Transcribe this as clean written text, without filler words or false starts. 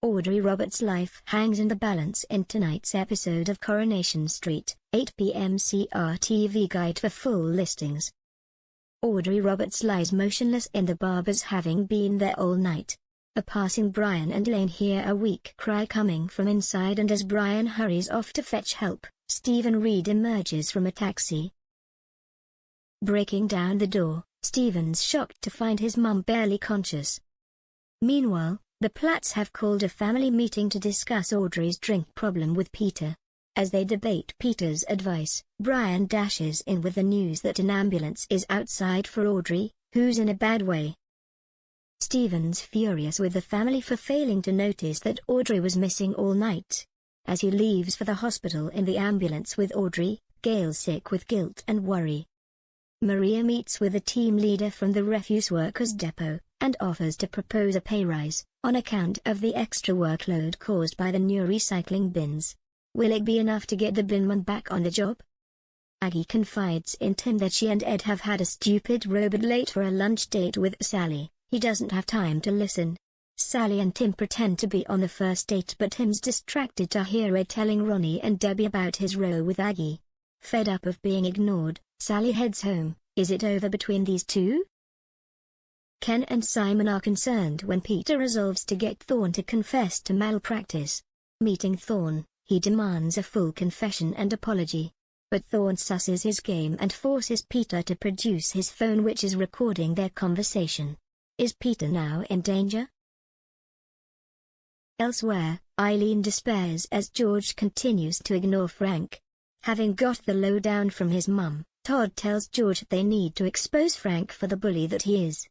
Audrey Roberts' life hangs in the balance in tonight's episode of Coronation Street, 8 p.m. CRTV Guide for full listings. Audrey Roberts lies motionless in the barbers, having been there all night. A passing Brian and Elaine hear a weak cry coming from inside, and as Brian hurries off to fetch help, Stephen Reed emerges from a taxi. Breaking down the door, Stephen's shocked to find his mum barely conscious. Meanwhile, the Platts have called a family meeting to discuss Audrey's drink problem with Peter. As they debate Peter's advice, Brian dashes in with the news that an ambulance is outside for Audrey, who's in a bad way. Stephen's furious with the family for failing to notice that Audrey was missing all night. As he leaves for the hospital in the ambulance with Audrey, Gail's sick with guilt and worry. Maria meets with a team leader from the refuse workers depot, and offers to propose a pay rise, on account of the extra workload caused by the new recycling bins. Will it be enough to get the binman back on the job? Aggie confides in Tim that she and Ed have had a stupid robot late for a lunch date with Sally. He doesn't have time to listen. Sally and Tim pretend to be on the first date, but Tim's distracted to hear Ed telling Ronnie and Debbie about his row with Aggie. Fed up of being ignored, Sally heads home. Is it over between these two? Ken and Simon are concerned when Peter resolves to get Thorne to confess to malpractice. Meeting Thorne, he demands a full confession and apology. But Thorne susses his game and forces Peter to produce his phone, which is recording their conversation. Is Peter now in danger? Elsewhere, Eileen despairs as George continues to ignore Frank. Having got the lowdown from his mum, Todd tells George they need to expose Frank for the bully that he is.